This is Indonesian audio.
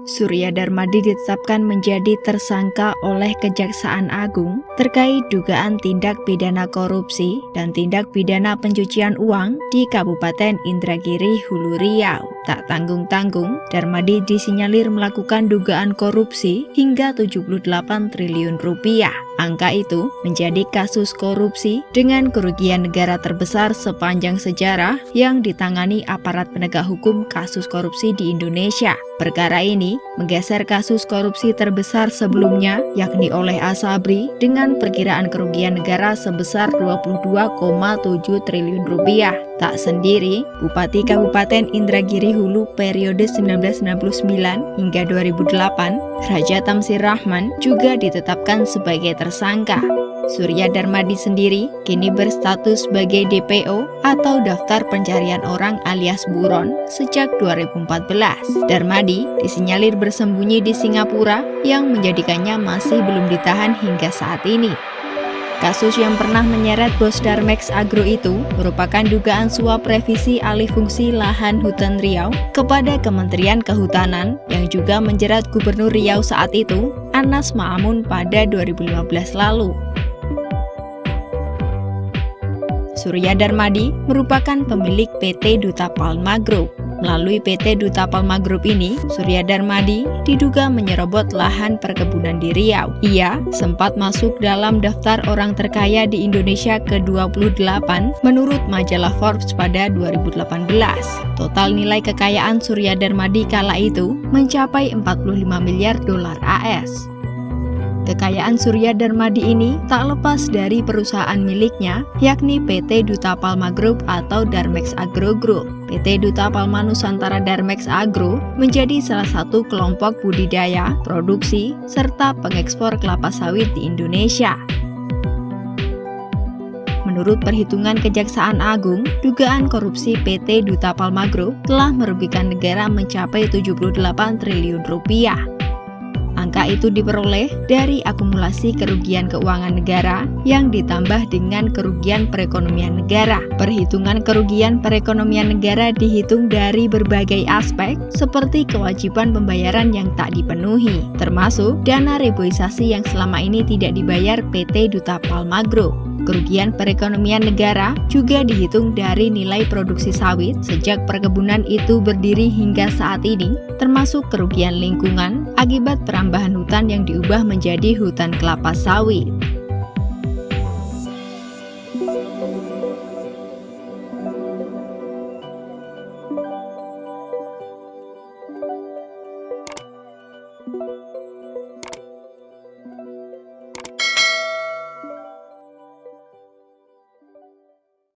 Surya Darmadi ditetapkan menjadi tersangka oleh Kejaksaan Agung terkait dugaan tindak pidana korupsi dan tindak pidana pencucian uang di Kabupaten Indragiri, Hulu Riau. Tak tanggung-tanggung, Darmadi disinyalir melakukan dugaan korupsi hingga 78 triliun rupiah. Angka itu menjadi kasus korupsi dengan kerugian negara terbesar sepanjang sejarah yang ditangani aparat penegak hukum kasus korupsi di Indonesia. Perkara ini menggeser kasus korupsi terbesar sebelumnya, yakni oleh Asabri dengan perkiraan kerugian negara sebesar 22,7 triliun rupiah. Tak sendiri, Bupati Kabupaten Indragiri Hulu periode 1999 hingga 2008, Raja Tamsir Rahman juga ditetapkan sebagai tersangka. Surya Darmadi sendiri kini berstatus sebagai DPO atau Daftar Pencarian Orang alias buron sejak 2014. Darmadi disinyalir bersembunyi di Singapura yang menjadikannya masih belum ditahan hingga saat ini. Kasus yang pernah menyeret bos Darmex Agro itu merupakan dugaan suap revisi alih fungsi lahan hutan Riau kepada Kementerian Kehutanan yang juga menjerat Gubernur Riau saat itu, Anas Ma'amun pada 2015 lalu. Surya Darmadi merupakan pemilik PT Duta Palma Group. Melalui PT Duta Palma Group ini, Surya Darmadi diduga menyerobot lahan perkebunan di Riau. Ia sempat masuk dalam daftar orang terkaya di Indonesia ke-28 menurut majalah Forbes pada 2018. Total nilai kekayaan Surya Darmadi kala itu mencapai 45 miliar dolar AS. Kekayaan Surya Darmadi ini tak lepas dari perusahaan miliknya, yakni PT Duta Palma Group atau Darmex Agro Group. PT Duta Palma Nusantara Darmex Agro menjadi salah satu kelompok budidaya, produksi, serta pengekspor kelapa sawit di Indonesia. Menurut perhitungan Kejaksaan Agung, dugaan korupsi PT Duta Palma Group telah merugikan negara mencapai 78 triliun rupiah. Angka itu diperoleh dari akumulasi kerugian keuangan negara yang ditambah dengan kerugian perekonomian negara. Perhitungan kerugian perekonomian negara dihitung dari berbagai aspek seperti kewajiban pembayaran yang tak dipenuhi, termasuk dana reboisasi yang selama ini tidak dibayar PT Duta Palma Group. Kerugian perekonomian negara juga dihitung dari nilai produksi sawit sejak perkebunan itu berdiri hingga saat ini, termasuk kerugian lingkungan akibat perambahan hutan yang diubah menjadi hutan kelapa sawit.